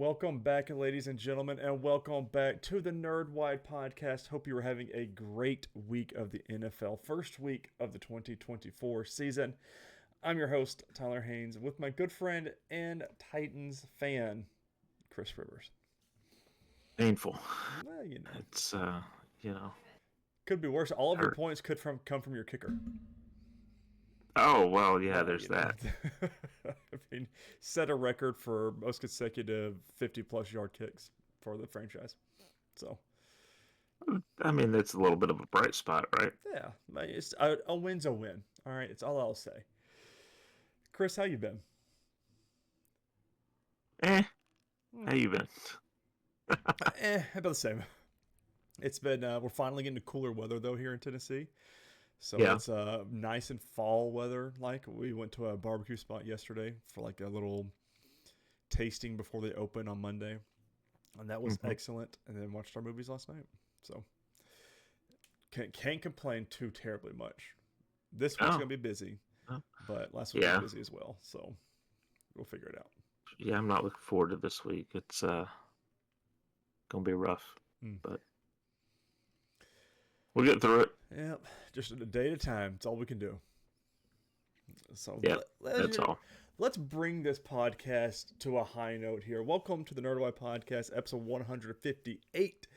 Welcome back, ladies and gentlemen, and welcome back to the Nerdwide podcast. Hope you are having a great week of the NFL, first week of the 2024 season. I'm your host, Tyler Haynes, with my good friend and Titans fan, Chris Rivers. Painful. Well, It's could be worse. All of your points could come from your kicker. Oh well, yeah. There's that. I mean, set a record for most consecutive 50-plus yard kicks for the franchise. So, I mean, it's a little bit of a bright spot, right? yeah, it's a win's a win. All right, it's all I'll say. Chris, how you been? How you been? About the same. It's been we're finally getting to cooler weather though here in Tennessee. So Yeah. it's nice and fall weather. Like we went to a barbecue spot yesterday for like a little tasting before they open on Monday, and that was excellent. And then watched our movies last night. So can't complain too terribly much. This week's gonna be busy, but last week was busy as well. So we'll figure it out. Yeah, I'm not looking forward to this week. It's gonna be rough, but we'll get through it. Yeah, just a day at a time. It's all we can do. So yeah, that's all. Let's bring this podcast to a high note here. Welcome to the Nerdwide Podcast, episode 158.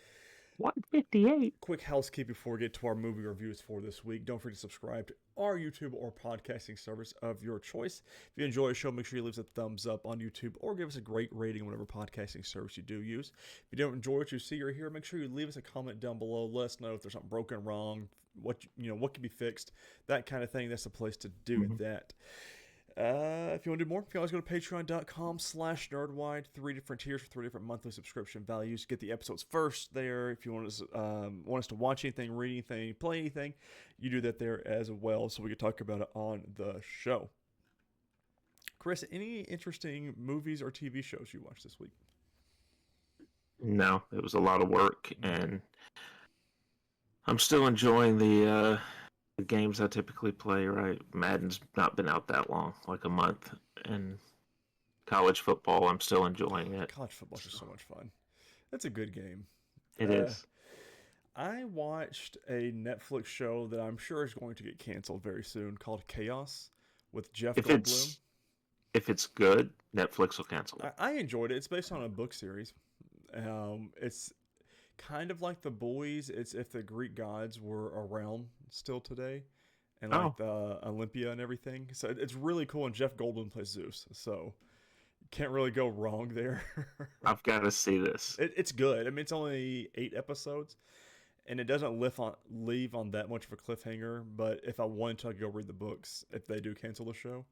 158. Quick housekeeping before we get to our movie reviews for this week. Don't forget to subscribe to our YouTube or podcasting service of your choice. If you enjoy the show, make sure you leave us a thumbs up on YouTube or give us a great rating on whatever podcasting service you do use. If you don't enjoy what you see or hear, make sure you leave us a comment down below. Let us know if there's something broken, wrong, what can be fixed, that kind of thing. That's the place to do that. If you want to do more, you can always go to patreon.com/nerdwide. 3 different tiers for 3 different monthly subscription values. Get the episodes first there. If you want us to watch anything, read anything, play anything, you do that there as well, so we can talk about it on the show. Chris, any interesting movies or TV shows you watched this week? No, it was a lot of work, and I'm still enjoying the games I typically play, right? Madden's not been out that long, like a month. And college football, I'm still enjoying it. College football is just so much fun. It's a good game. It is. I watched a Netflix show that I'm sure is going to get canceled very soon called Chaos with Jeff Goldblum. If it's good, Netflix will cancel it. I enjoyed it. It's based on a book series. It's kind of like The Boys. It's if the Greek gods were around still today, and like the Olympia and everything. So it's really cool. And Jeff Goldblum plays Zeus, so you can't really go wrong there. I've got to see this. It's good. I mean, it's only 8 episodes, and it doesn't leave on that much of a cliffhanger. But if I wanted to, I'd go read the books if they do cancel the show.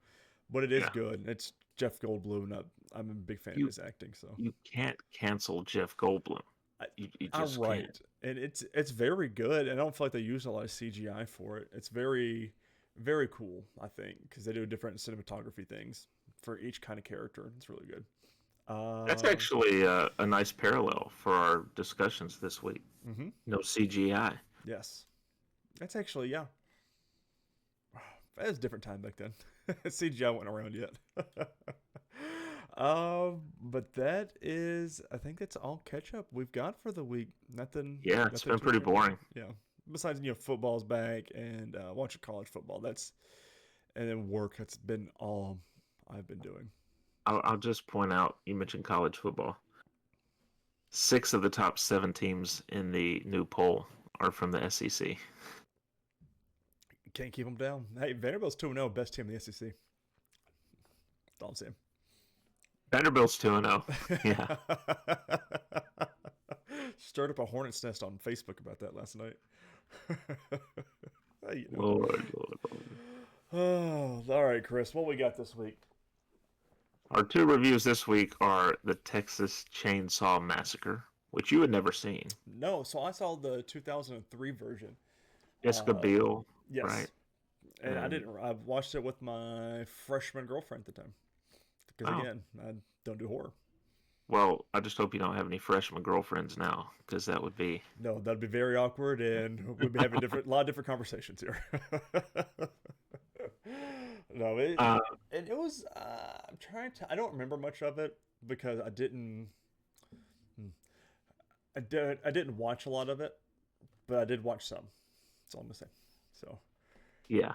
But it is good. It's Jeff Goldblum, and I'm a big fan of his acting. So you can't cancel Jeff Goldblum. You just can't. And it's very good. And I don't feel like they use a lot of CGI for it. It's very, very cool, I think, because they do different cinematography things for each kind of character. It's really good. That's actually a nice parallel for our discussions this week. Mm-hmm. No CGI. Yes. That's actually, yeah. That was a different time back then. CGI wasn't around yet. But that is, I think that's all catch up we've got for the week. Nothing. Yeah, it's been pretty boring. Yeah. Besides, football's back and watching college football. And then work. That's been all I've been doing. I'll just point out, you mentioned college football. 6 of the top 7 teams in the new poll are from the SEC. Can't keep them down. Hey, Vanderbilt's 2-0, best team in the SEC. That's all I'm saying. Vanderbilt's 2-0. Yeah. Stirred up a hornet's nest on Facebook about that last night. Lord. Oh, all right, Chris. What we got this week? Our 2 reviews this week are the Texas Chainsaw Massacre, which you had never seen. No, so I saw the 2003 version. Jessica Biel, yes. Right? And I watched it with my freshman girlfriend at the time. Because again, I don't do horror. Well, I just hope you don't have any freshman girlfriends now, because that would be... No, that'd be very awkward, and we'd be having a lot of different conversations here. No, it was. I'm trying to. I don't remember much of it because I didn't I didn't watch a lot of it, but I did watch some. That's all I'm gonna say. So Yeah.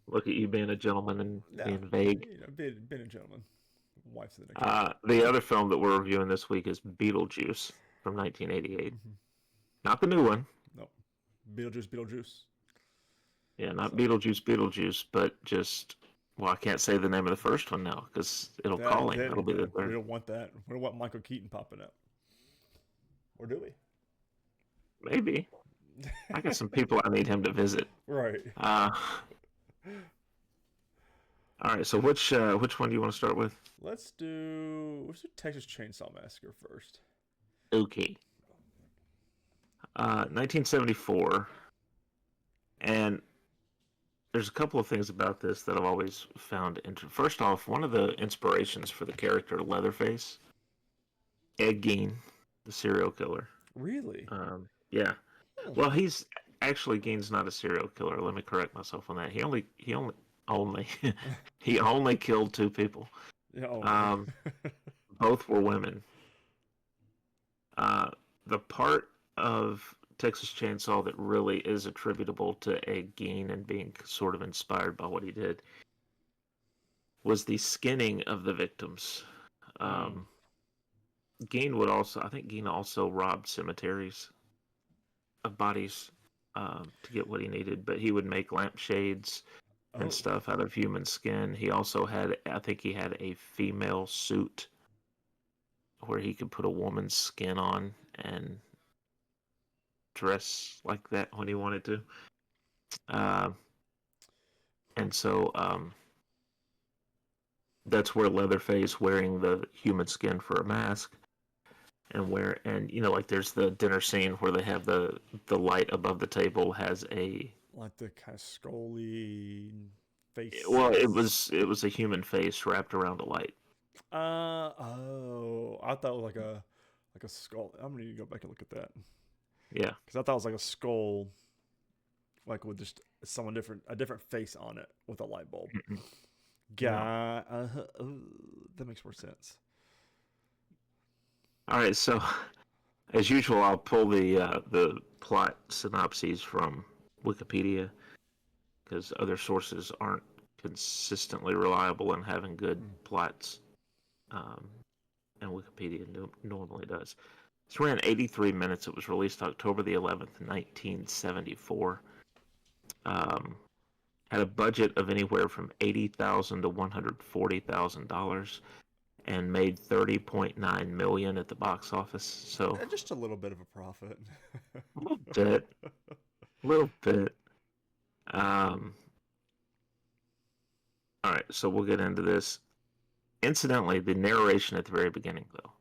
Look at you being a gentleman and yeah, being vague. been a gentleman. Wife's the next one. The other film that we're reviewing this week is Beetlejuice from 1988. Mm-hmm. Not the new one. Nope. Beetlejuice. Yeah, not So Beetlejuice, Beetlejuice, but just, well, I can't say the name of the first one now because it'll call him. That'll be the we third. don't want that. We don't want Michael Keaton popping up. Or do we? Maybe. I got some people I need him to visit. Right. All right, so which one do you want to start with? Let's do Texas Chainsaw Massacre first. Okay. 1974, and there's a couple of things about this that I've always found interesting. First off, one of the inspirations for the character Leatherface, Ed Gein, the serial killer. Really? Yeah. Well, he's actually Gein's not a serial killer. Let me correct myself on that. Only he only killed 2 people. Oh. Both were women. The part of Texas Chainsaw that really is attributable to Ed Gein and being sort of inspired by what he did was the skinning of the victims. Gein would also, I think Gein also robbed cemeteries of bodies to get what he needed, but he would make lampshades and stuff out of human skin. He also had, I think he had a female suit where he could put a woman's skin on and dress like that when he wanted to. And so that's where Leatherface wearing the human skin for a mask and like there's the dinner scene where they have the light above the table has a like the kind of scully face. Well, it was a human face wrapped around a light. I thought it was like a skull. I'm gonna need to go back and look at that. Yeah, because I thought it was like a skull, like with just a different face on it with a light bulb. Guy, that makes more sense. All right, so as usual, I'll pull the plot synopses from Wikipedia because other sources aren't consistently reliable in having good plots, and Wikipedia normally does. It's ran 83 minutes. It was released October the 11th, 1974. Had a budget of anywhere from $80,000 to $140,000, and made $30.9 million at the box office. So just a little bit of a profit. a little bit. All right, so we'll get into this. Incidentally, the narration at the very beginning, though.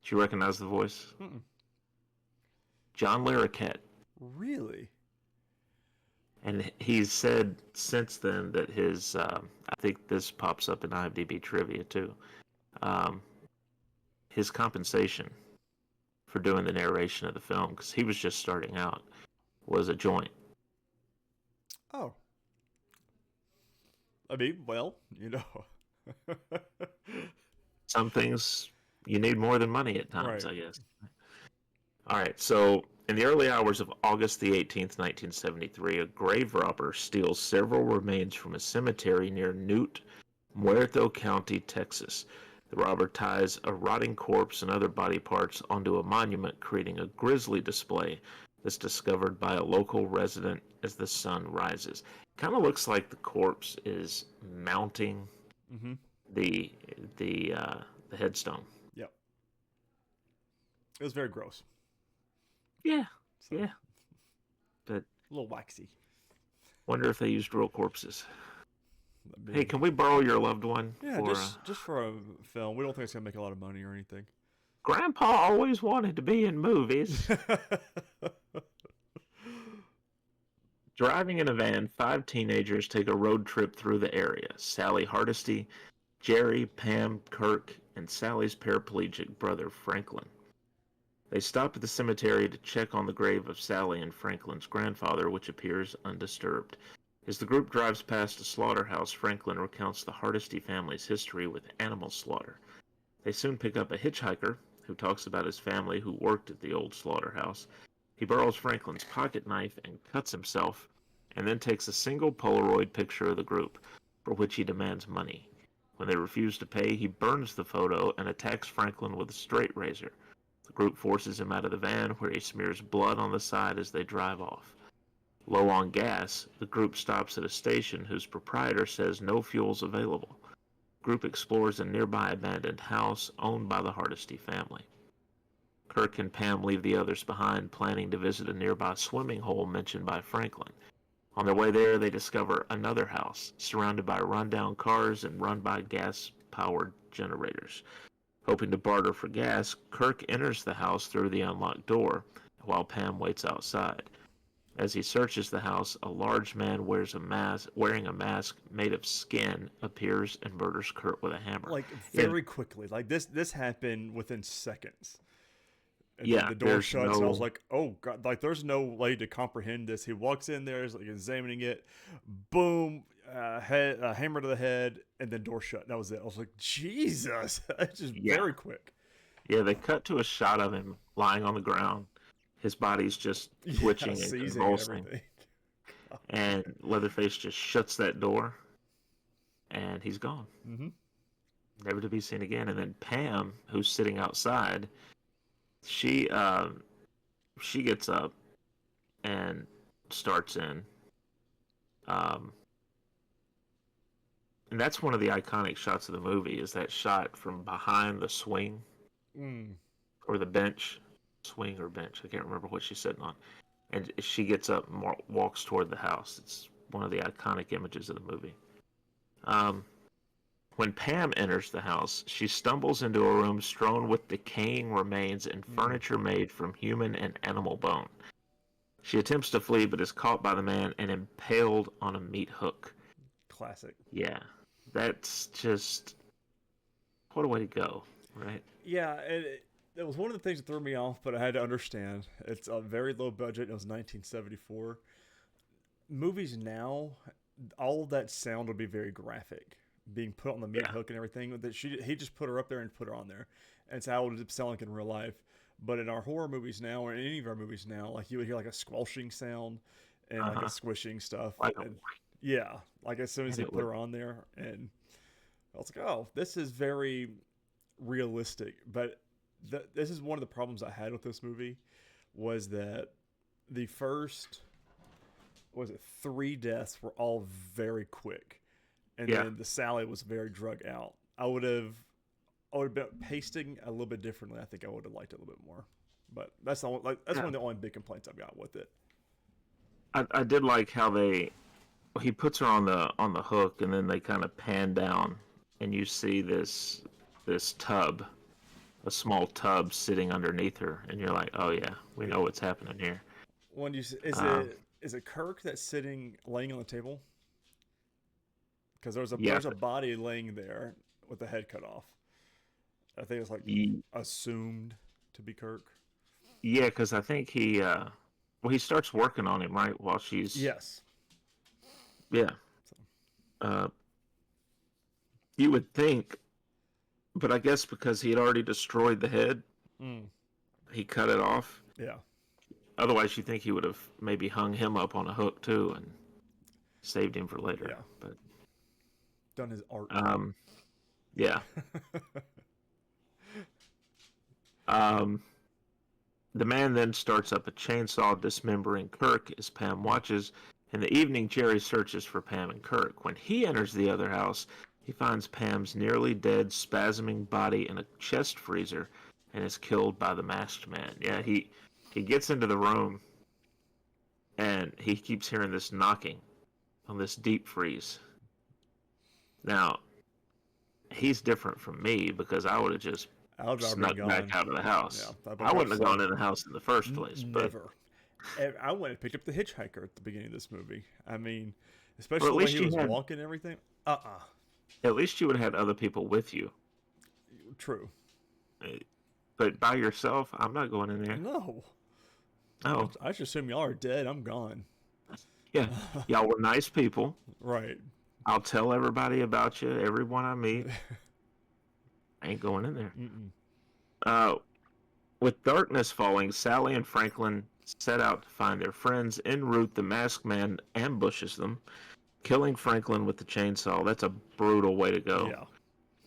Do you recognize the voice? Mm-mm. John Larroquette. Really? And he's said since then that his, I think this pops up in IMDb trivia too, his compensation for doing the narration of the film, because he was just starting out, was a joint. Oh. I mean, well, you know. Some things you need more than money at times, Right. I guess. All right, so in the early hours of August the 18th, 1973, a grave robber steals several remains from a cemetery near Newt, Muerto County, Texas. The robber ties a rotting corpse and other body parts onto a monument, creating a grisly display that's discovered by a local resident as the sun rises. Kind of looks like the corpse is mounting the headstone. Yep. It was very gross. Yeah, yeah. But a little waxy. Wonder if they used real corpses. Hey, can we borrow your loved one? Yeah, just for a film. We don't think it's gonna make a lot of money or anything. Grandpa always wanted to be in movies. Driving in a van, 5 teenagers take a road trip through the area. Sally Hardesty, Jerry, Pam, Kirk, and Sally's paraplegic brother, Franklin. They stop at the cemetery to check on the grave of Sally and Franklin's grandfather, which appears undisturbed. As the group drives past a slaughterhouse, Franklin recounts the Hardesty family's history with animal slaughter. They soon pick up a hitchhiker who talks about his family who worked at the old slaughterhouse. He borrows Franklin's pocket knife and cuts himself, and then takes a single Polaroid picture of the group, for which he demands money. When they refuse to pay, he burns the photo and attacks Franklin with a straight razor. The group forces him out of the van, where he smears blood on the side as they drive off. Low on gas, the group stops at a station whose proprietor says no fuel's available. The group explores a nearby abandoned house owned by the Hardesty family. Kirk and Pam leave the others behind, planning to visit a nearby swimming hole mentioned by Franklin. On their way there, they discover another house, surrounded by rundown cars and run by gas-powered generators. Hoping to barter for gas, Kirk enters the house through the unlocked door, while Pam waits outside. As he searches the house, a large man wearing a mask made of skin appears and murders Kurt with a hammer. Like, very quickly. Like, this happened within seconds. And Yeah, the door shuts, and I was no. like, oh, God. Like, there's no way to comprehend this. He walks in there, is like examining it. Boom. Hammer to the head, and then door shut. And that was it. I was like, Jesus. It's just Yeah. very quick. Yeah, they cut to a shot of him lying on the ground. His body's just twitching and Seizing convulsing. everything. And Leatherface just shuts that door, and he's gone. Mm-hmm. Never to be seen again. And then Pam, who's sitting outside, she gets up and starts in. And that's one of the iconic shots of the movie, is that shot from behind the swing or the bench. Swing or bench. I can't remember what she's sitting on. And she gets up and walks toward the house. It's one of the iconic images of the movie. When Pam enters the house, she stumbles into a room strewn with decaying remains and furniture made from human and animal bone. She attempts to flee, but is caught by the man and impaled on a meat hook. Classic. Yeah, that's just... what a way to go, right? Yeah, it was one of the things that threw me off, but I had to understand. It's a very low budget. It was 1974. Movies now, all of that sound would be very graphic, being put on the meat hook and everything. That he just put her up there and put her on there, and it's how it would sound like in real life. But in our horror movies now, or in any of our movies now, like you would hear like a squelching sound and like a squishing stuff. Yeah, like as soon as he put her on there, and I was like, oh, this is very realistic. But this is one of the problems I had with this movie, was that the first, 3 deaths were all very quick, and then the Sally was very drug out. I would have been pasting a little bit differently. I think I would have liked it a little bit more, but that's one of the only big complaints I've got with it. I did like how he puts her on the hook, and then they kind of pan down, and you see this tub, a small tub sitting underneath her, and you're like, oh yeah, we know what's happening here. When you is it Kirk that's laying on the table? Because there's a body laying there with the head cut off. I think it's like assumed to be Kirk. Yeah, because I think he starts working on him right while she's yes. Yeah. You would think, but I guess because he had already destroyed the head, he cut it off. Yeah. Otherwise, you think he would have maybe hung him up on a hook too and saved him for later. Yeah. But done his art. Yeah. The man then starts up a chainsaw, dismembering Kirk as Pam watches. In the evening, Jerry searches for Pam and Kirk. When he enters the other house, he finds Pam's nearly dead, spasming body in a chest freezer and is killed by the masked man. Yeah, he gets into the room, and he keeps hearing this knocking on this deep freeze. Now, he's different from me, because I would have just snuck back out of the house. Yeah, I wouldn't have gone in the house in the first place. Never. I went and picked up the hitchhiker at the beginning of this movie. I mean, especially when he was walking and everything. At least you would have had other people with you. True. But by yourself, I'm not going in there. No. Oh. I just assume y'all are dead. I'm gone. Yeah. Y'all were nice people. Right. I'll tell everybody about you, everyone I meet. I ain't going in there. With darkness falling, Sally and Franklin set out to find their friends. En route, the masked man ambushes them, killing Franklin with the chainsaw. That's a brutal way to go. Yeah.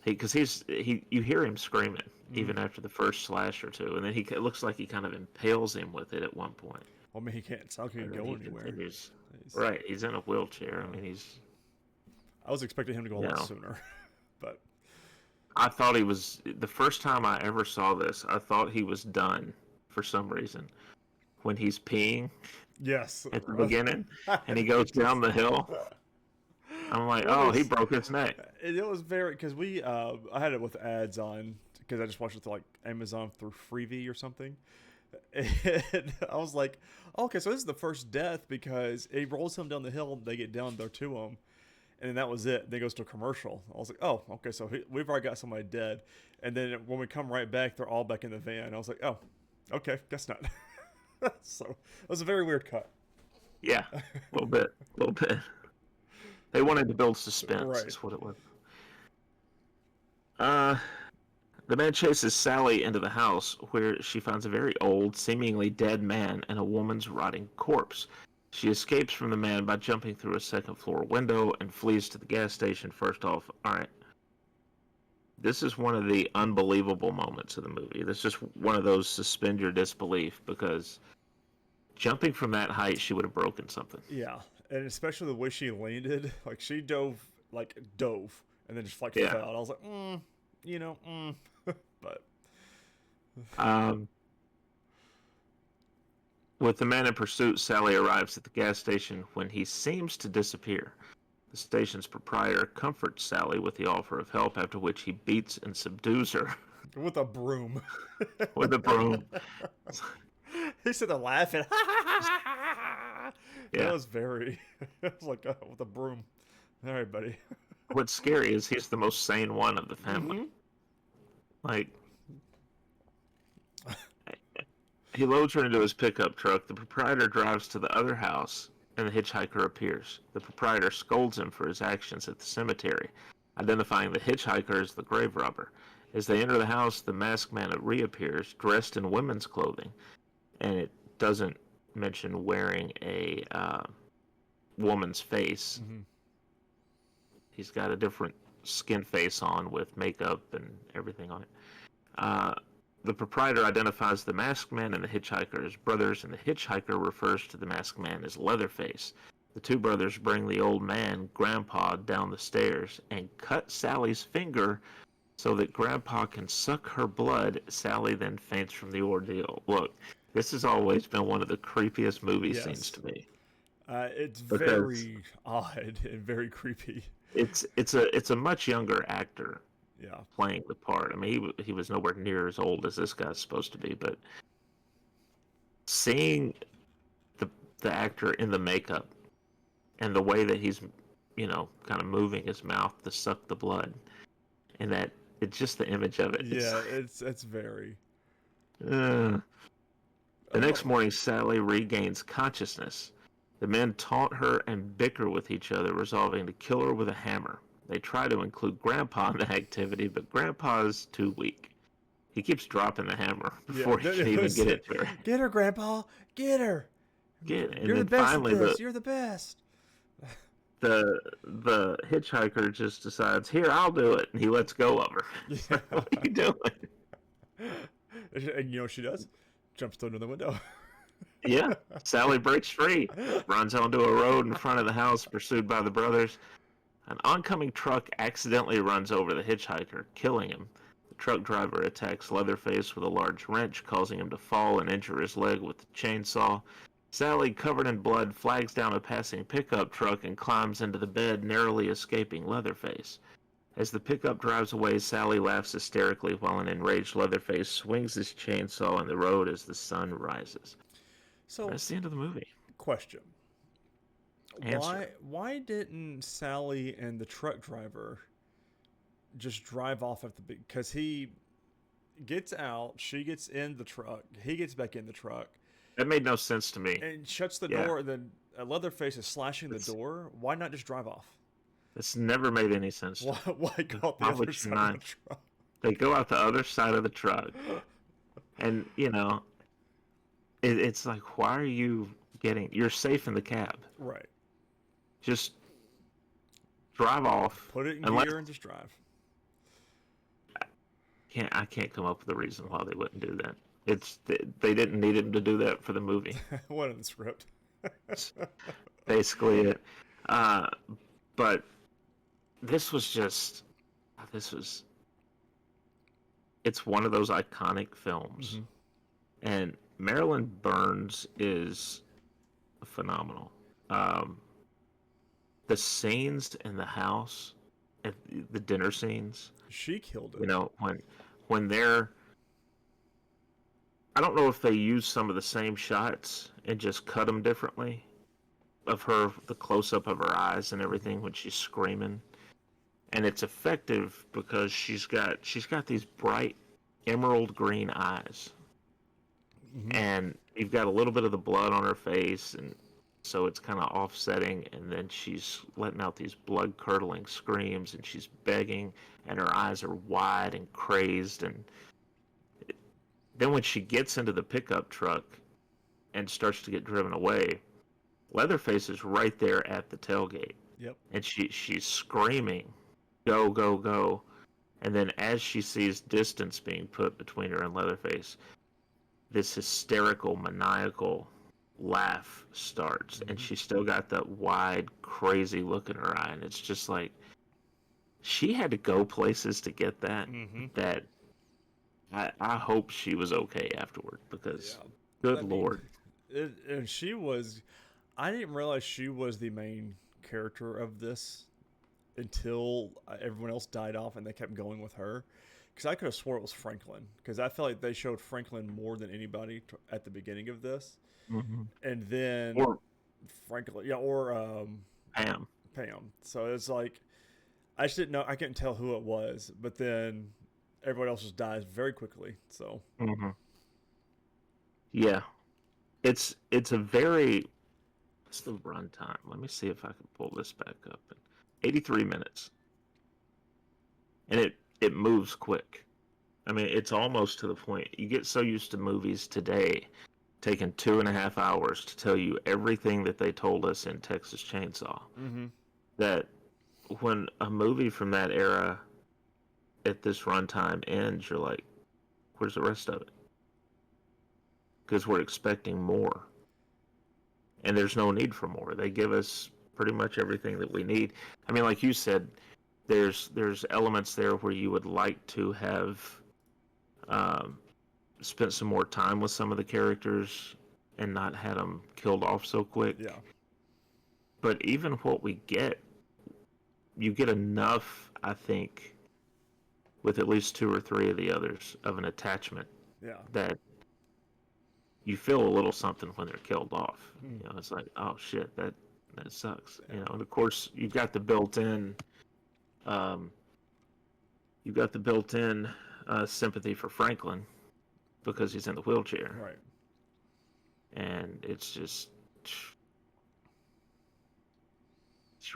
Because you hear him screaming Mm. even after the first slash or two, and then it looks like he kind of impales him with it at one point. Well, I mean, he can't. Sal can't And then go he anywhere. continues. He's, Right, he's in a wheelchair. yeah. I mean, he's. I was expecting him to go a lot sooner, but I thought he was the first time I ever saw this. I thought he was done for some reason when he's peeing yes, at the beginning and he goes down the hill. I'm like, oh, he broke his neck. It was very because I had it with ads on because I just watched it through like Amazon through Freevee or something, and I was like, okay, so this is the first death because he rolls him down the hill, they get down there to him, and then that was it. Then it goes to a commercial. I was like, oh, okay, so we've already got somebody dead, and then when we come right back, they're all back in the van. I was like, oh, okay, guess not. So it was a very weird cut. Yeah, a little bit. They wanted to build suspense. Right. Is what it was. The man chases Sally into the house, where she finds a very old, seemingly dead man and a woman's rotting corpse. She escapes from the man by jumping through a second-floor window and flees to the gas station. First off, all right, this is one of the unbelievable moments of the movie. This is just one of those suspend your disbelief, because jumping from that height, she would have broken something. Yeah, and especially the way she landed, like she dove, and then just fell. I was like, but. With the man in pursuit, Sally arrives at the gas station when he seems to disappear. The station's proprietor comforts Sally with the offer of help, after which he beats and subdues her. With a broom. With a broom. He said they're laughing. Yeah. That was very. It was like with a broom. All right, buddy. What's scary is he's the most sane one of the family. Mm-hmm. Like, he loads her into his pickup truck. The proprietor drives to the other house, and the hitchhiker appears. The proprietor scolds him for his actions at the cemetery, identifying the hitchhiker as the grave robber. As they enter the house, the masked man reappears, dressed in women's clothing, and it doesn't mention wearing a woman's face. Mm-hmm. He's got a different skin face on with makeup and everything on it. The proprietor identifies the masked man and the hitchhiker as brothers, and the hitchhiker refers to the masked man as Leatherface. The two brothers bring the old man, Grandpa, down the stairs and cut Sally's finger so that Grandpa can suck her blood. Sally then faints from the ordeal. Look, this has always been one of the creepiest movie scenes to me. It's very odd and very creepy. It's a much younger actor. Yeah, playing the part. I mean, he was nowhere near as old as this guy's supposed to be, but seeing the actor in the makeup and the way that he's, kind of moving his mouth to suck the blood, and that it's just the image of it. Yeah, it's very. The next morning, Sally regains consciousness. The men taunt her and bicker with each other, resolving to kill her with a hammer. They try to include Grandpa in the activity, but Grandpa's too weak. He keeps dropping the hammer before he can even get it to her. Get her, Grandpa! Get her! You're the best at this. You're the best. The hitchhiker just decides, here, I'll do it, and he lets go of her. Yeah. What are you doing? And you know what she does? Jumps through the window. Yeah, Sally breaks free, runs onto a road in front of the house, pursued by the brothers. An oncoming truck accidentally runs over the hitchhiker, killing him. The truck driver attacks Leatherface with a large wrench, causing him to fall and injure his leg with the chainsaw. Sally, covered in blood, flags down a passing pickup truck and climbs into the bed, narrowly escaping Leatherface. As the pickup drives away, Sally laughs hysterically while an enraged Leatherface swings his chainsaw in the road as the sun rises. So that's the end of the movie. Question. Why didn't Sally and the truck driver just drive off at the big? Because he gets out, she gets in the truck, he gets back in the truck. That made no sense to me. And shuts the door, and then Leatherface is slashing the door. Why not just drive off? This never made any sense. Why go out the other side of the truck? They go out the other side of the truck, And it's like, why are you you're safe in the cab. Right. Just drive off. Put it in Unless gear and just drive. I can't come up with a reason why they wouldn't do that. They didn't need him to do that for the movie. What in the script? That's basically it. Uh, but this was just this was it's one of those iconic films, and Marilyn Burns is phenomenal. The scenes in the house, the dinner scenes, She killed it. you know, when they're I don't know if they use some of the same shots and just cut them differently of her, the close up of her eyes and everything when she's screaming, and it's effective because she's got these bright emerald green eyes, and you've got a little bit of the blood on her face, and so it's kind of offsetting, and then she's letting out these blood curdling screams, and she's begging, and her eyes are wide and crazed, and then when she gets into the pickup truck and starts to get driven away, Leatherface is right there at the tailgate. Yep. And she's screaming, "Go, go, go!" And then as she sees distance being put between her and Leatherface, this hysterical, maniacal laugh starts, and she's still got that wide, crazy look in her eye, and it's just like she had to go places to get that. That I hope she was okay afterward, because good Lord. And she was. I didn't realize she was the main character of this until everyone else died off and they kept going with her. Because I could have swore it was Franklin. Because I felt like they showed Franklin more than anybody at the beginning of this. And then Or Franklin, or Pam. So it's like I just didn't know. I couldn't tell who it was. But then everyone else just dies very quickly. So Yeah, it's a very. What's the runtime? Let me see if I can pull this back up. 83 minutes, and it moves quick. I mean, it's almost to the point. You get so used to movies today taking 2.5 hours to tell you everything that they told us in Texas Chainsaw. That when a movie from that era at this runtime ends, you're like, where's the rest of it? Because we're expecting more. And there's no need for more. They give us pretty much everything that we need. I mean, like you said, there's elements there where you would like to have spent some more time with some of the characters and not had them killed off so quick. yeah. But even what we get, you get enough, I think, with at least 2 or 3 of the others of an attachment. Yeah. That you feel a little something when they're killed off. It's like, oh shit, that sucks. And of course you've got the built-in sympathy for Franklin because he's in the wheelchair. Right. And it's just it's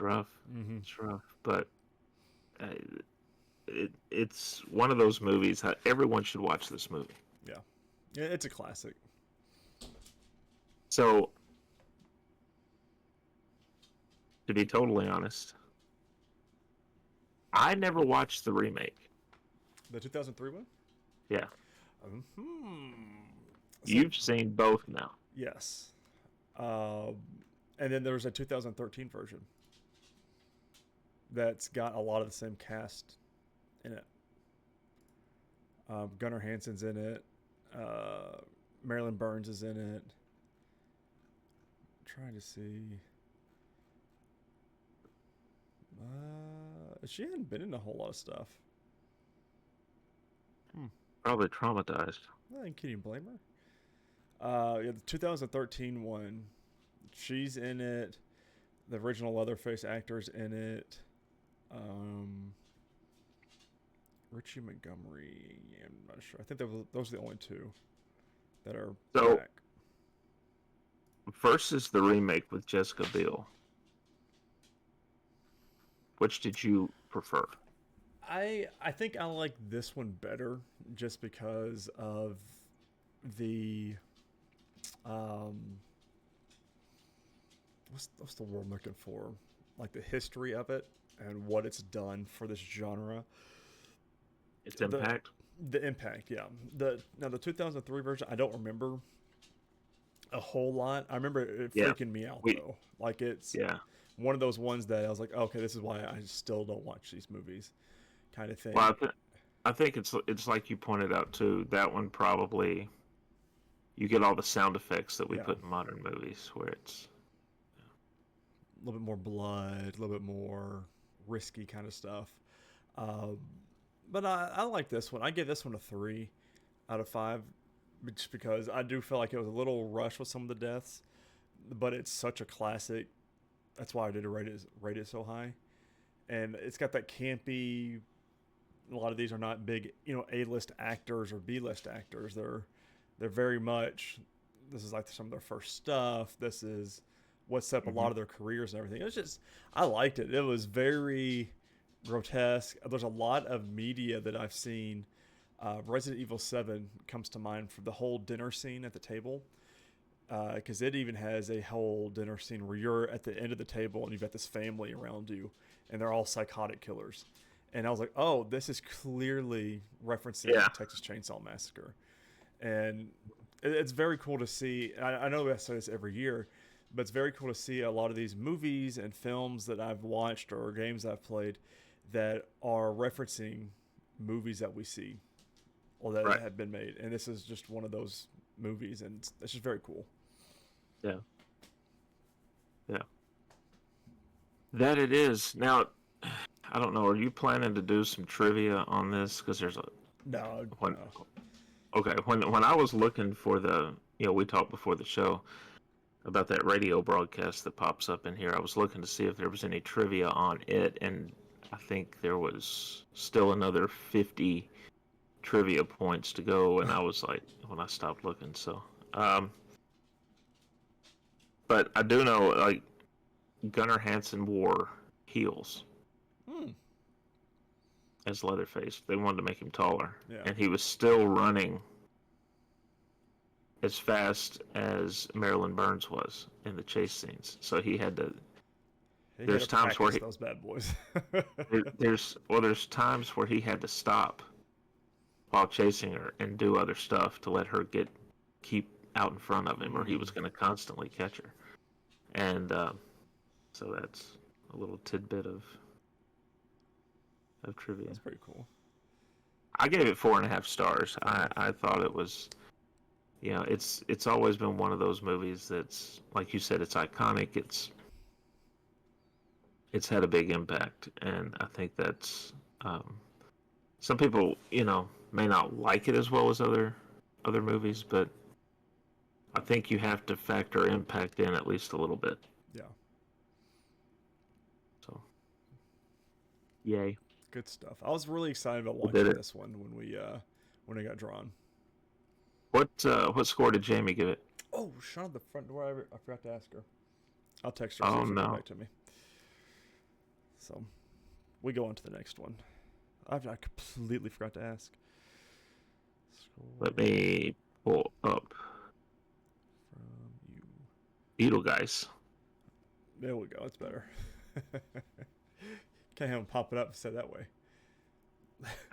rough. It's rough, but it's one of those movies. Everyone should watch this movie. Yeah, it's a classic. So, to be totally honest, I never watched the remake. The 2003 one? Yeah. So, you've seen both now. Yes. And then there's a 2013 version that's got a lot of the same cast in it. Gunnar Hansen's in it. Marilyn Burns is in it. I'm trying to see. She hadn't been in a whole lot of stuff. Probably traumatized. Can you blame her? The 2013 one, she's in it. The original Leatherface actor's in it. Richie Montgomery, I'm not sure. I think those are the only 2 that are back. Versus the remake with Jessica Biel, which did you prefer? I think I like this one better just because of the what's the word I'm looking for? Like the history of it and what it's done for this genre. Its impact. The impact, yeah. The 2003 version, I don't remember a whole lot. I remember it Yeah. freaking me out though. Like it's Yeah. one of those ones that I was like, okay, this is why I still don't watch these movies, kind of thing. Well, I think it's like you pointed out too. That one probably you get all the sound effects that we Yeah. put in modern movies, where it's A little bit more blood, a little bit more risky kind of stuff. Um, but I like this one. I give this one a 3 out of 5, just because I do feel like it was a little rushed with some of the deaths, but it's such a classic. That's why I did rate it so high, and it's got that campy. A lot of these are not big, A-list actors or B-list actors. They're very much. This is like some of their first stuff. This is what set up a lot of their careers and everything. It was just, I liked it. It was very grotesque. There's a lot of media that I've seen. Resident Evil 7 comes to mind for the whole dinner scene at the table. Because it even has a whole dinner scene where you're at the end of the table and you've got this family around you, and they're all psychotic killers. And I was like, oh, this is clearly referencing the Texas Chainsaw Massacre. And it's very cool to see. I know I say this every year, but it's very cool to see a lot of these movies and films that I've watched or games I've played that are referencing movies that we see or that have been made. And this is just one of those movies, and it's just very cool. Yeah. Yeah. That it is. Now, I don't know. Are you planning to do some trivia on this? Because there's a no. Okay. When I was looking for we talked before the show about that radio broadcast that pops up in here. I was looking to see if there was any trivia on it, and I think there was still another 50 trivia points to go. And I was like, when I stopped looking, so. But I do know, like, Gunnar Hansen wore heels as Leatherface. They wanted to make him taller. Yeah. And he was still running as fast as Marilyn Burns was in the chase scenes. So he had to... There's times where those bad boys. there's times where he had to stop while chasing her and do other stuff to let her keep out in front of him, or he was going to constantly catch her. And so that's a little tidbit of trivia. That's pretty cool. I gave it 4.5 stars. I thought it was, it's always been one of those movies that's, like you said, it's iconic. It's had a big impact, and I think that's some people, may not like it as well as other movies, but I think you have to factor impact in at least a little bit. Yeah. So, yay. Good stuff. I was really excited about watching this one when it got drawn. What score did Jamie give it? Oh, shut up the front door. I forgot to ask her. I'll text her. Oh, so no. Get back to me. So, we go on to the next one. I completely forgot to ask. Let me pull up From you. Beetlejuice. There we go. It's better. Can't have them pop it up and say that way.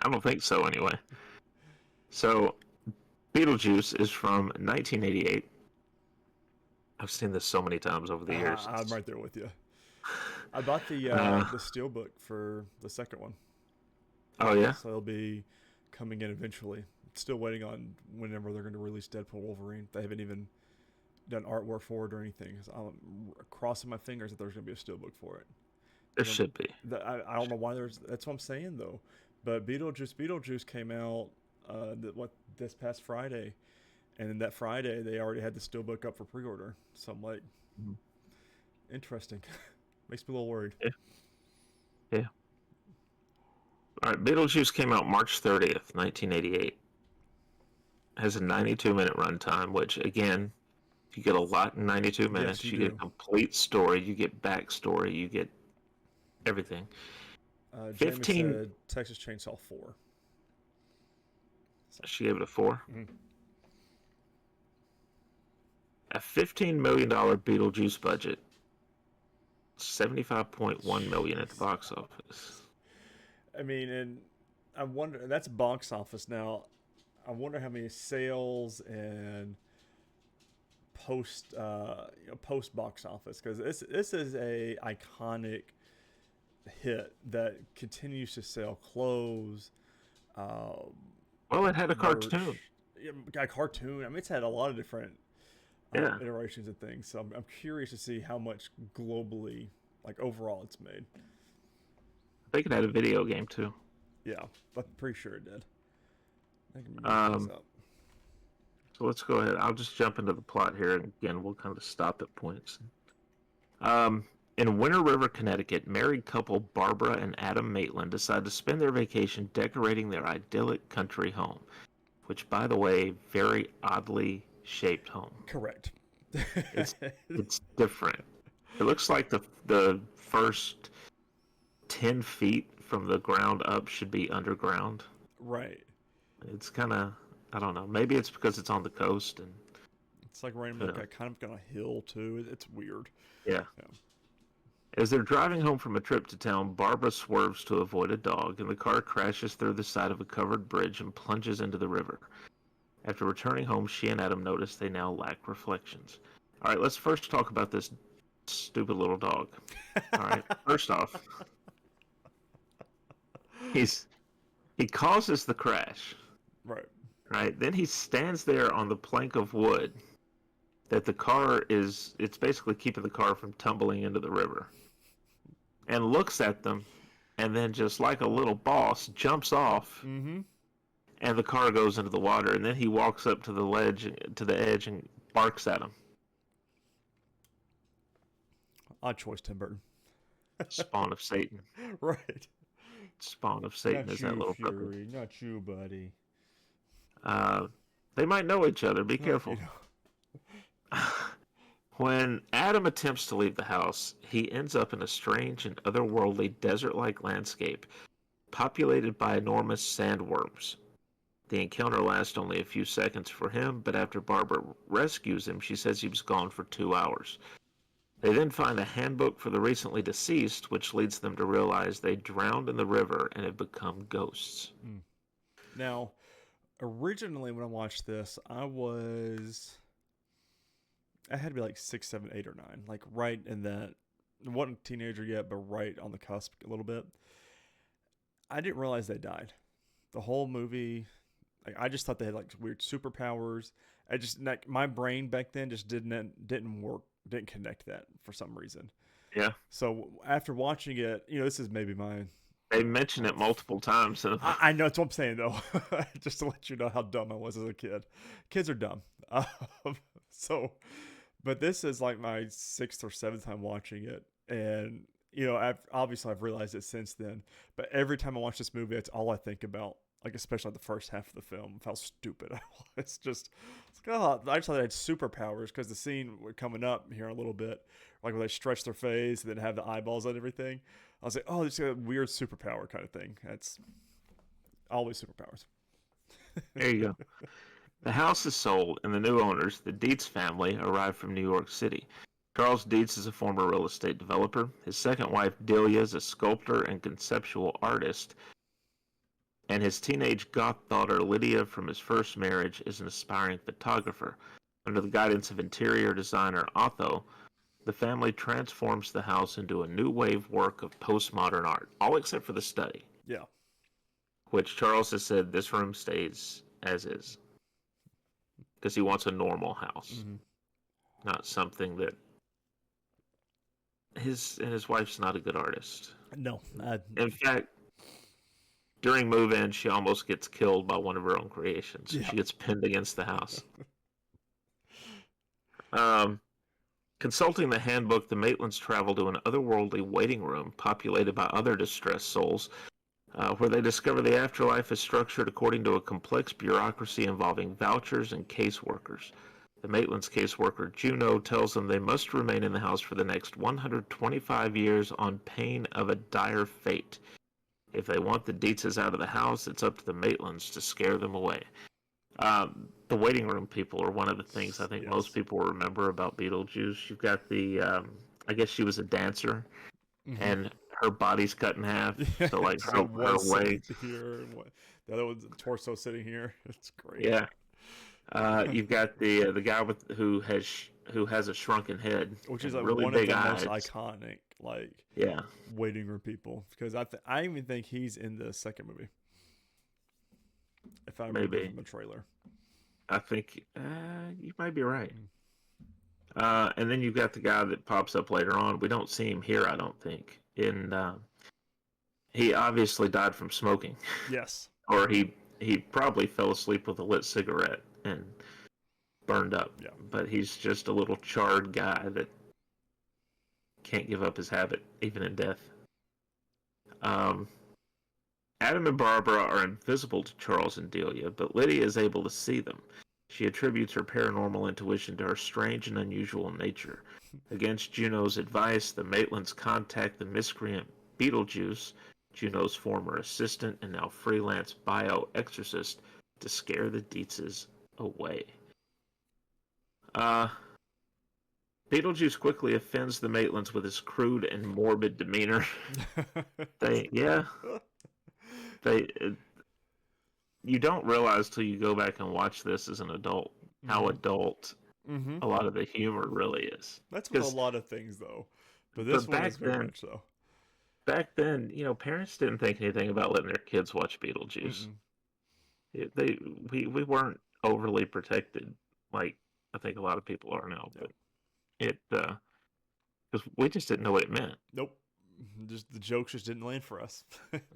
I don't think so, anyway. So, Beetlejuice is from 1988. I've seen this so many times over the years. I'm right there with you. I bought the steelbook for the second one. Oh, yeah? So it'll be coming in eventually. Still waiting on whenever they're going to release Deadpool Wolverine. They haven't even done artwork for it or anything. So I'm crossing my fingers that there's going to be a steelbook for it. There should be. I don't know why that's what I'm saying, though. But Beetlejuice came out this past Friday. And then that Friday, they already had the steelbook up for pre-order. So I'm like, interesting. Makes me a little worried. Yeah. All right, Beetlejuice came out March 30th, 1988. Has a 92-minute runtime, which, again, you get a lot in 92 minutes. Yes, you get a complete story. You get backstory. You get everything. 15. Jamie said Texas Chainsaw 4. So. She gave it a 4? Mm-hmm. A $15 million Beetlejuice budget, 75.1 million at the box office. I mean, and I wonder, that's box office now. I wonder how many sales and post box office, because this is a iconic hit that continues to sell clothes, um, Well, it had a cartoon. merch, a cartoon. I mean, it's had a lot of different Yeah, iterations of things. So I'm curious to see how much globally, like overall, it's made. I think it had a video game too. Yeah, I'm pretty sure it did. I can look this Um, up. so let's go ahead. I'll just jump into the plot here, and again, we'll kind of stop at points. Um, in Winter River, Connecticut, married couple Barbara and Adam Maitland decide to spend their vacation decorating their idyllic country home, which, by the way, very oddly shaped home. Correct. It's it's different. It looks like the first 10 feet from the ground up should be underground. Right. It's kind of, I don't know. Maybe it's because it's on the coast and It's like randomly like kind of on a hill too. It's weird. yeah. Yeah. As they're driving home from a trip to town, Barbara swerves to avoid a dog, and the car crashes through the side of a covered bridge and plunges into the river. After returning home, she and Adam notice they now lack reflections. All right, let's first talk about this stupid little dog. All right, first off, he causes the crash. Right. Right, then he stands there on the plank of wood that the car is. It's basically keeping the car from tumbling into the river, and looks at them, and then just like a little boss jumps off, Mm-hmm. and the car goes into the water, and then he walks up to the ledge, to the edge, and barks at him. Odd choice, Tim Burton. Spawn of Satan. Right. Spawn of Satan Not is that you, little puppy. Fury. Not you, buddy. They might know each other. Be careful. When Adam attempts to leave the house, he ends up in a strange and otherworldly desert-like landscape populated by enormous sandworms. The encounter lasts only a few seconds for him, but after Barbara rescues him, she says he was gone for 2 hours. They then find a handbook for the recently deceased, which leads them to realize they drowned in the river and have become ghosts. Now, originally when I watched this, I had to be like 6, 7, 8, or 9, like right in that. I wasn't a teenager yet, but right on the cusp a little bit. I didn't realize they died. The whole movie, like, I just thought they had like weird superpowers. I just like my brain back then just didn't work, didn't connect that for some reason. Yeah. So after watching it, this is maybe my. They mention it multiple times. I know, that's what I'm saying though. Just to let you know how dumb I was as a kid. Kids are dumb. So, but this is like my 6th or 7th time watching it, and I've realized it since then. But every time I watch this movie, it's all I think about. Like, especially the first half of the film, of how stupid I was. It's like, I just thought they had superpowers, because the scene coming up here in a little bit, like when they stretch their face and then have the eyeballs on everything. I was like, oh, it's a weird superpower kind of thing. That's always superpowers. There you go. The house is sold, and the new owners, the Dietz family, arrive from New York City. Charles Dietz is a former real estate developer. His second wife, Delia, is a sculptor and conceptual artist. And his teenage goth daughter, Lydia, from his first marriage, is an aspiring photographer. Under the guidance of interior designer Otho, the family transforms the house into a new wave work of postmodern art, all except for the study. Yeah. Which Charles has said this room stays as is. Because he wants a normal house. Mm-hmm. Not something that his wife's not a good artist. No. In fact, during move-in, she almost gets killed by one of her own creations. Yeah. She gets pinned against the house. Consulting the handbook, the Maitlands travel to an otherworldly waiting room populated by other distressed souls, where they discover the afterlife is structured according to a complex bureaucracy involving vouchers and caseworkers. The Maitlands' caseworker, Juno, tells them they must remain in the house for the next 125 years on pain of a dire fate. If they want the Dietzes out of the house, it's up to the Maitlands to scare them away. The waiting room people are one of the things I think most Yes. people will remember about Beetlejuice. You've got the, I guess she was a dancer, Mm-hmm. and her body's cut in half, Yeah, so like she's her got her one sitting legs, here, and the other one's torso sitting here. It's great. yeah. You've got the guy who has a shrunken head Which is and like really one of big the most eyes. iconic Yeah, waiting room people because I even think he's in the second movie if I remember maybe. from the trailer. I think you might be right. Mm. And then you've got the guy that pops up later on. We don't see him here, I don't think. He obviously died from smoking, Yes. or he probably fell asleep with a lit cigarette and burned up. Yeah. But he's just a little charred guy that can't give up his habit, even in death. Um, Adam and Barbara are invisible to Charles and Delia, but Lydia is able to see them. She attributes her paranormal intuition to her strange and unusual nature. Against Juno's advice, the Maitlands contact the miscreant Beetlejuice, Juno's former assistant and now freelance bio-exorcist, to scare the Dietzes away. Uh, Beetlejuice quickly offends the Maitlands with his crude and morbid demeanor. They, yeah, they. You don't realize till you go back and watch this as an adult how Mm-hmm. adult Mm-hmm. a lot of the humor really is. That's with a Because, lot of things though, but this but one is very much so. back then, parents didn't think anything about letting their kids watch Beetlejuice. Mm-mm. They we weren't overly protected like I think a lot of people are now, Yeah. but it because we just didn't know what it meant. Nope. Just the jokes just didn't land for us,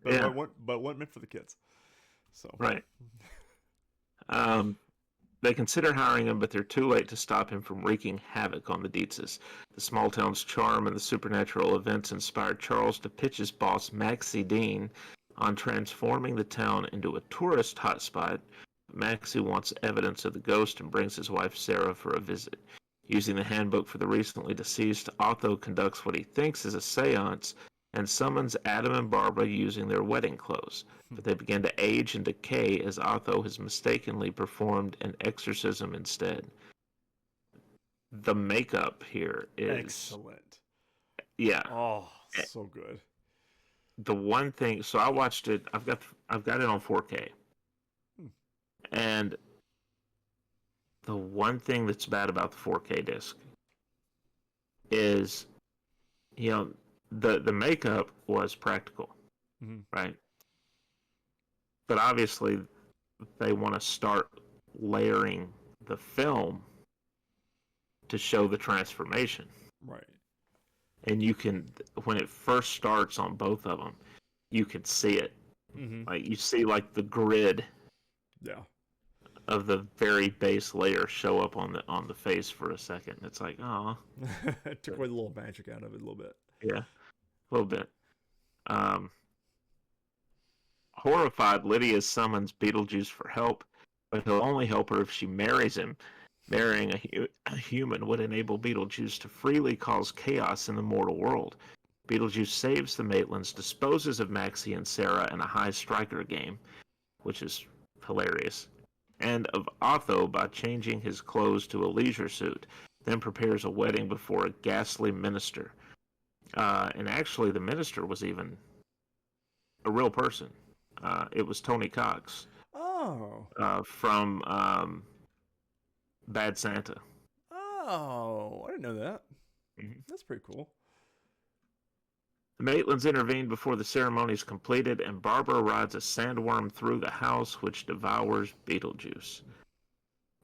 Yeah, but what meant for the kids. So. right. Um, They consider hiring him, but they're too late to stop him from wreaking havoc on the Dietzes. The small town's charm and the supernatural events inspired Charles to pitch his boss, Maxie Dean, on transforming the town into a tourist hotspot. Maxie wants evidence of the ghost and brings his wife Sarah for a visit. Using the handbook for the recently deceased, Otho conducts what he thinks is a seance and summons Adam and Barbara using their wedding clothes. But they begin to age and decay as Otho has mistakenly performed an exorcism instead. The makeup here is, Excellent. yeah. Oh, so good. The one thing, so I watched it. I've got it on 4K, Hmm. and the one thing that's bad about the 4K disc is, you know, the makeup was practical, Mm-hmm. right? But obviously, they want to start layering the film to show the transformation. Right. And you can, when it first starts on both of them, you can see it. Mm-hmm. Like you see, like the grid Yeah. of the very base layer show up on the face for a second. It's like, oh, It took away the little magic out of it a little bit. yeah, a little bit. Um, Horrified, Lydia summons Beetlejuice for help, but he'll only help her if she marries him. Marrying a human would enable Beetlejuice to freely cause chaos in the mortal world. Beetlejuice saves the Maitlands, disposes of Maxie and Sarah in a high striker game, which is hilarious, and of Otho by changing his clothes to a leisure suit, then prepares a wedding before a ghastly minister. And actually, the minister was even a real person. It was Tony Cox Oh. from Bad Santa. Oh, I didn't know that. Mhm. That's pretty cool. The Maitlands intervene before the ceremony is completed, and Barbara rides a sandworm through the house, which devours Beetlejuice.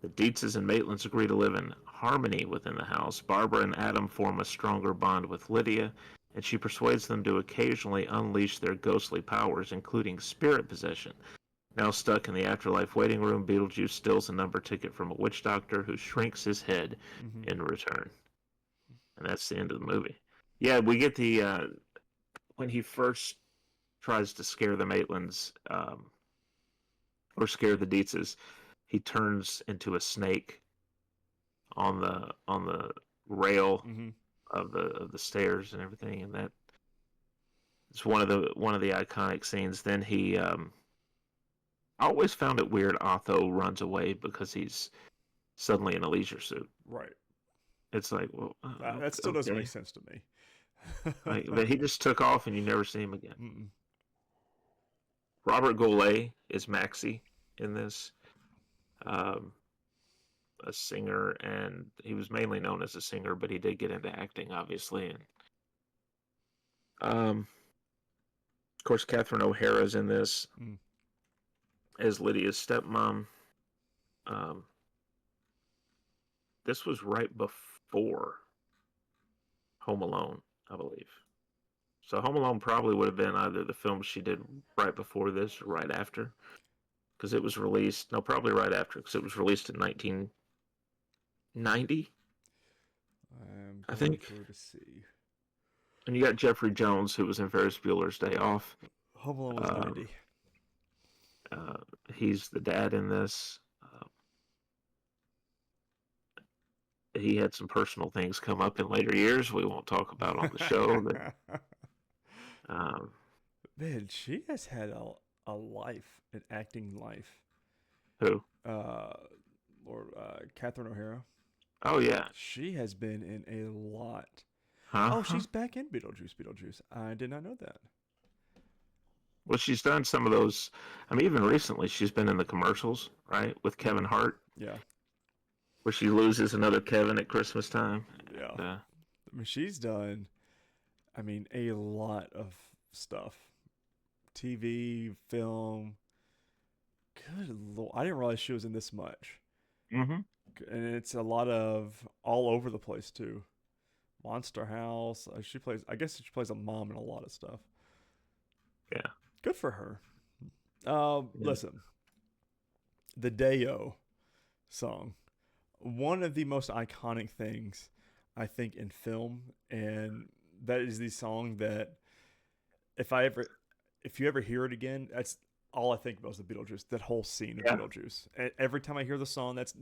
The Dietzes and Maitlands agree to live in harmony within the house. Barbara and Adam form a stronger bond with Lydia, and she persuades them to occasionally unleash their ghostly powers, including spirit possession. Now stuck in the afterlife waiting room, Beetlejuice steals a number ticket from a witch doctor who shrinks his head Mm-hmm. in return. And that's the end of the movie. Yeah, we get the when he first tries to scare the Maitlands or scare the Dietzes, he turns into a snake on the rail Mm-hmm. of the stairs and everything, and that it's one of the iconic scenes. Then he always found it weird Otho runs away because he's suddenly in a leisure suit. Right. It's like, well, That still doesn't okay. make sense to me. Like, but he just took off and you never see him again. Mm-mm. Robert Goulet is Maxie in this. Um, a singer, and he was mainly known as a singer, but he did get into acting, obviously. And of course, Catherine O'Hara's in this Mm. as Lydia's stepmom. Um, this was right before Home Alone, I believe. So Home Alone probably would have been either the film she did right before this or right after, because it was released. No, probably right after, because it was released in 1990, I'm I going think. through to see. And you got Jeffrey Jones, who was in Ferris Bueller's Day Off. Home Alone was 90. Uh, he's the dad in this. He had some personal things come up in later years we won't talk about on the show. But, Man, she has had a life, an acting life. who? Lord, Catherine O'Hara. Oh, yeah. She has been in a lot. Huh? Oh, she's back in Beetlejuice. I did not know that. Well, she's done some of those. I mean, even recently, she's been in the commercials, right? With Kevin Hart, Yeah. where she loses another Kevin at Christmas time. Yeah. And, I mean, she's done, a lot of stuff. TV, film. Good Lord. I didn't realize she was in this much. mm-hmm. And it's a lot of all over the place, too. Monster House. I guess she plays a mom in a lot of stuff. Yeah. Good for her. Yeah. Listen, the Day-O song, one of the most iconic things I think in film, and that is the song that if you ever hear it again, that's all I think about is the Beetlejuice. That whole scene of Beetlejuice. And every time I hear the song, it's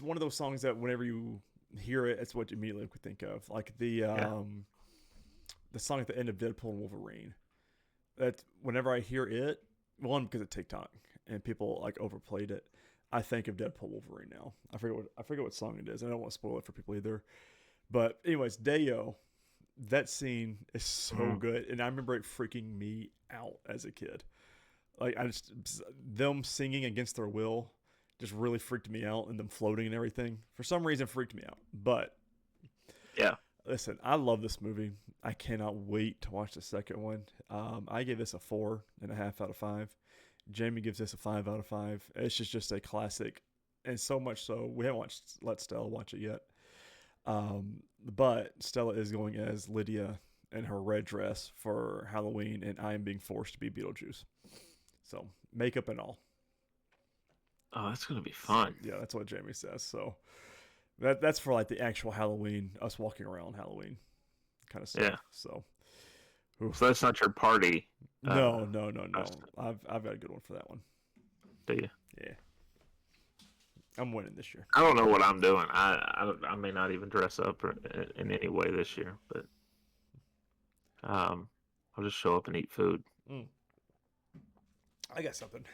one of those songs that whenever you hear it, it's what you immediately could think of, like the song at the end of Deadpool and Wolverine. That whenever I hear it, one, because of TikTok and people like overplayed it, I think of Deadpool Wolverine now. I forget what song it is. I don't want to spoil it for people either. But anyways, Day-O, that scene is so good, and I remember it freaking me out as a kid. Like them singing against their will just really freaked me out, and them floating and everything for some reason freaked me out. But Yeah. listen, I love this movie. I cannot wait to watch the second one. I gave this a 4.5 out of 5. Jamie gives this a 5 out of 5. It's just a classic, and so much so we haven't let Stella watch it yet. But Stella is going as Lydia in her red dress for Halloween, and I am being forced to be Beetlejuice. So makeup and all. Oh, that's gonna be fun. Yeah, that's what Jamie says. So that's for like the actual Halloween, us walking around Halloween kind of stuff. Yeah. So that's not your party. No. I've got a good one for that one. Do you? Yeah. I'm winning this year. I don't know what I'm doing. I may not even dress up in any way this year, but I'll just show up and eat food. I got something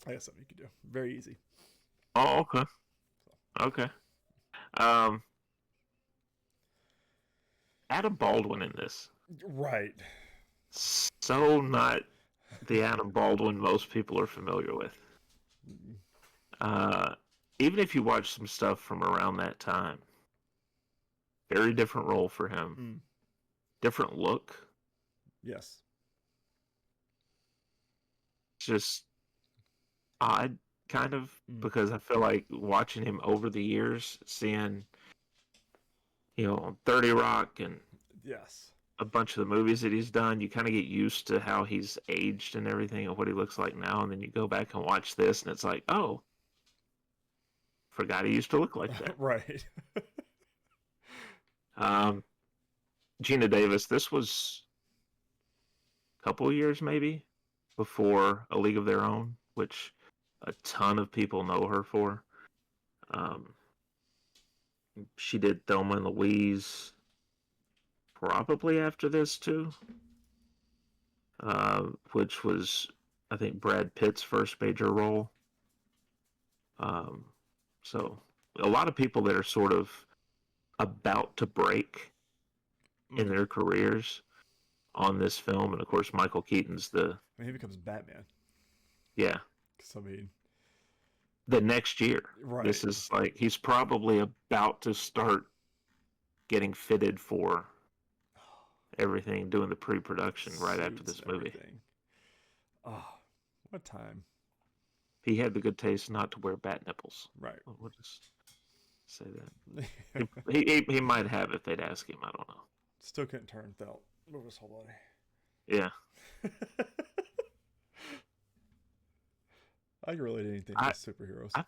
you can do. Very easy. Oh, okay. Okay. Adam Baldwin in this. Right. So not the Adam Baldwin most people are familiar with. Even if you watch some stuff from around that time, very different role for him. Different look. Yes. Just odd, kind of, because I feel like watching him over the years, seeing, on 30 Rock and Yes. a bunch of the movies that he's done, you kind of get used to how he's aged and everything and what he looks like now, and then you go back and watch this, and it's like, oh, forgot he used to look like that. Right. Gina Davis, this was a couple of years maybe before A League of Their Own, which a ton of people know her for. She did Thelma and Louise probably after this too, which was I think, Brad Pitt's first major role. Um, so a lot of people that are sort of about to break in their careers on this film, and of course Michael Keaton's I mean, he becomes Batman. yeah, So, I mean, the next year. right. This is like he's probably about to start getting fitted for everything, doing the pre-production right after Suits this and movie. everything. Oh, what time. He had the good taste not to wear bat nipples. Right. We'll just say that. He might have if they'd ask him. I don't know. Still couldn't turn without move his whole body. Yeah. I can relate to anything with superheroes. I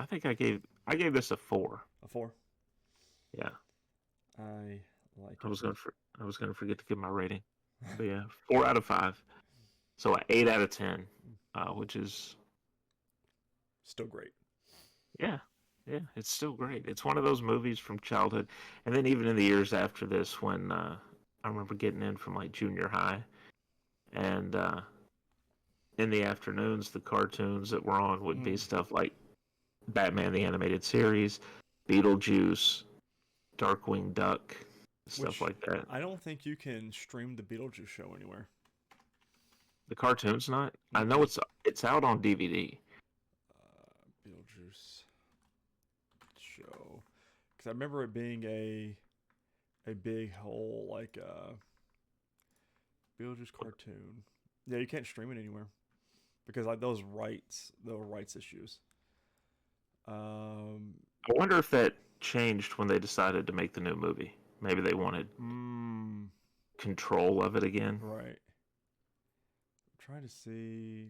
think I gave this a 4. A 4. Yeah. I like it. I was gonna forget to give my rating. But yeah, 4 out of 5. So an 8 out of 10, which is still great. Yeah, it's still great. It's one of those movies from childhood, and then even in the years after this, when I remember getting in from like junior high, and in the afternoons, the cartoons that were on would be stuff like Batman the Animated Series, Beetlejuice, Darkwing Duck, stuff like that. I don't think you can stream the Beetlejuice show anywhere. The cartoon's not. I know it's out on DVD. Beetlejuice show, because I remember it being a big whole like Beetlejuice cartoon. Yeah, you can't stream it anywhere because like those rights issues. I wonder if that changed when they decided to make the new movie. Maybe they wanted control of it again. Right. I'm trying to see.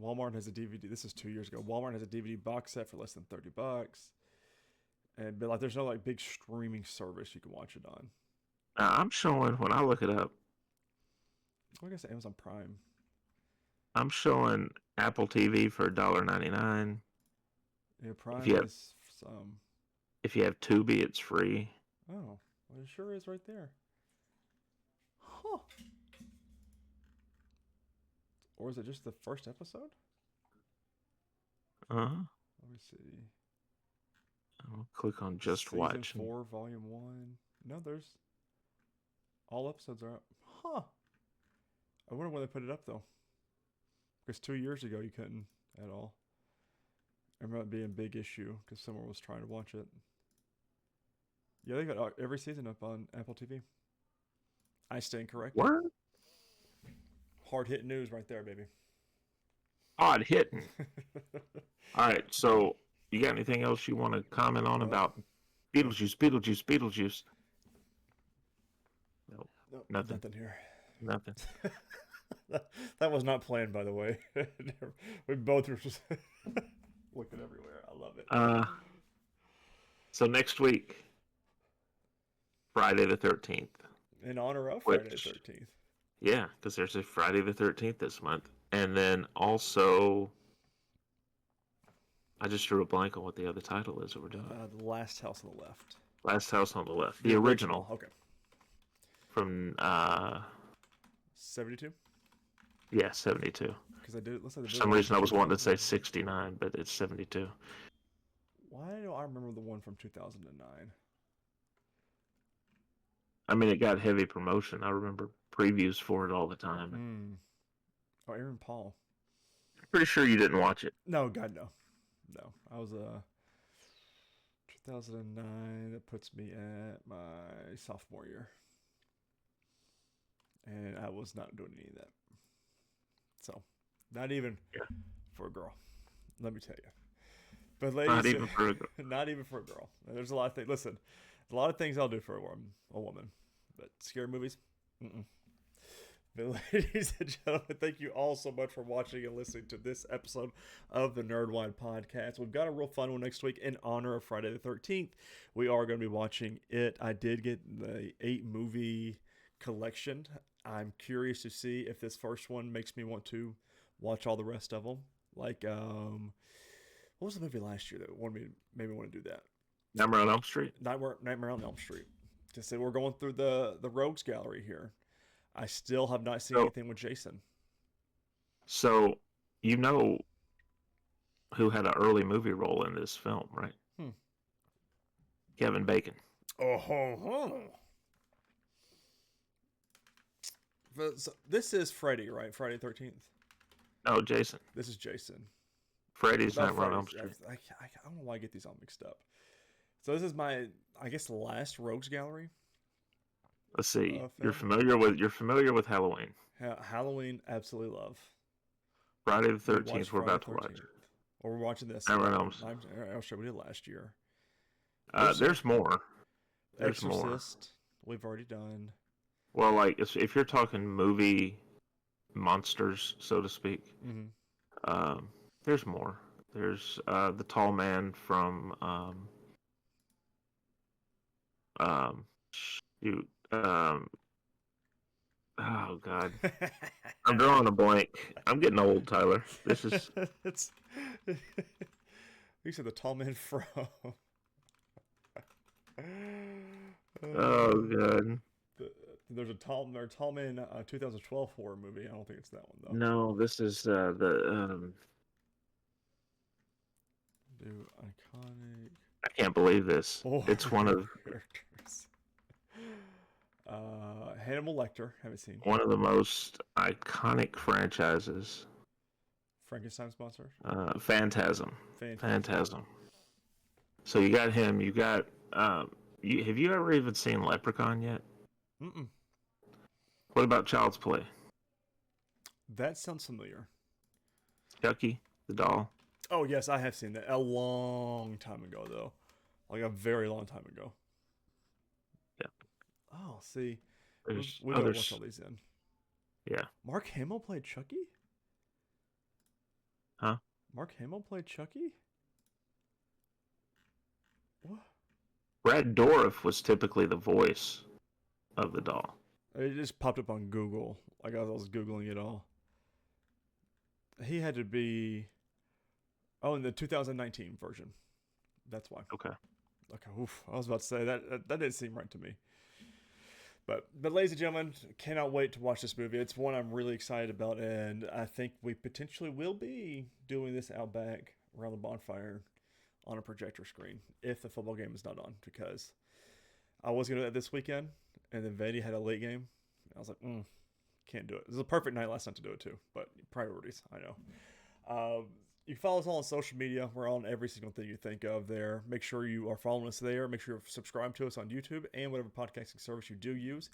Walmart has a DVD. This is 2 years ago. Walmart has a DVD box set for less than $30, but like, there's no like big streaming service you can watch it on. I'm showing when I look it up. I guess Amazon Prime. I'm showing Apple TV for $1.99. Yeah, Prime is some. If you have Tubi, it's free. Oh, well, it sure is right there. Huh. Or is it just the first episode? Let me see. I'll click on Just Watch. Season 4, Volume 1. No, there's... all episodes are up. Huh. I wonder when they put it up, though. Because 2 years ago, you couldn't at all. I remember it being a big issue because someone was trying to watch it. Yeah, they got every season up on Apple TV. I stand corrected. What? Hard-hitting news right there, baby. Hard hitting. All right, so you got anything else you want to comment on about Beetlejuice? Nope. Nothing here. Nothing. That was not planned, by the way. We both were just looking everywhere. I love it. So next week, Friday the 13th. In honor of Friday the 13th. Yeah, because there's a Friday the 13th this month. And then also, I just drew a blank on what the other title is that we're doing. The Last House on the Left. Last House on the Left. The original. Okay. From 72? Yeah, 72. Because I did. For some reason I was wanting to say 69, but it's 72. Why do I remember the one from 2009? I mean, it got heavy promotion. I remember previews for it all the time. Oh, Aaron Paul. Pretty sure you didn't watch it. No, God, no. No. I was 2009. That puts me at my sophomore year. And I was not doing any of that. So, not even for a girl. Let me tell you. But ladies, not even for a girl. Not even for a girl. There's a lot of things. Listen, a lot of things I'll do for a woman. But scary movies? But ladies and gentlemen, thank you all so much for watching and listening to this episode of the Nerdwide podcast. We've got a real fun one next week in honor of Friday the 13th. We are going to be watching it. I did get the 8-movie collection. I'm curious to see if this first one makes me want to watch all the rest of them. Like, what was the movie last year that made me want to do that? Nightmare on Elm Street? Nightmare on Elm Street. Just say we're going through the Rogues Gallery here. I still have not seen anything with Jason. So, you know who had an early movie role in this film, right? Hmm. Kevin Bacon. Oh ho ho. So this is Freddy, right? Friday 13th. No, Jason. This is Jason. Freddy's No, Nightmare on Elm Freddy's. Street. I don't know why I get these all mixed up. So this is my, I guess, last Rogues Gallery Let's see. You're film. familiar with Halloween. Halloween, absolutely love. Friday the We watched 13th. We're Friday about to watch. 13th. Or we're watching this. Nightmare on Elm I'm sure we did last year. There's more. There's more. Exorcist, we've already done. Well, like if you're talking movie monsters, so to speak, Mm-hmm. there's more. There's the tall man from shoot oh god, I'm drawing a blank. I'm getting old, Tyler. This is it's. You said the tall man from. oh god. There's a tall man 2012 horror movie. I don't think it's that one though. No, this is the Do iconic. I can't believe this. It's one of characters. Hannibal Lecter. Haven't seen. one of the most iconic franchises. Frankenstein's monster. Phantasm. Fantastic. Phantasm. So you got him. You got. Have you ever even seen Leprechaun yet? Mm-mm. What about Child's Play? That sounds familiar. Chucky, the doll. Oh yes, I have seen that a long time ago though, like a very long time ago. Yeah. Oh, see, There's we don't others. watch all these in. Yeah. Mark Hamill played Chucky. Huh? Mark Hamill played Chucky. What? Brad Dourif was typically the voice of the doll. It just popped up on Google. Like I was googling it all. He had to be. Oh, in the 2019 version. That's why. Okay. Okay. Oof. I was about to say that didn't seem right to me. But ladies and gentlemen, cannot wait to watch this movie. It's one I'm really excited about, and I think we potentially will be doing this out back around the bonfire on a projector screen if the football game is not on, because I was going to do that this weekend, and then Vandy had a late game. I was like, can't do it. It was a perfect night last night to do it too, but priorities, I know. You can follow us all on social media. We're on every single thing you think of there. Make sure you are following us there. Make sure you're subscribed to us on YouTube and whatever podcasting service you do use.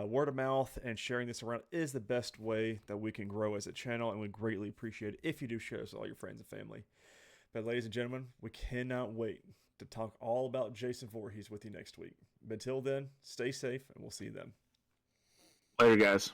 Word of mouth and sharing this around is the best way that we can grow as a channel, and we greatly appreciate it if you do share this with all your friends and family. But ladies and gentlemen, we cannot wait to talk all about Jason Voorhees with you next week. But until then, stay safe, and we'll see you then. Later, guys.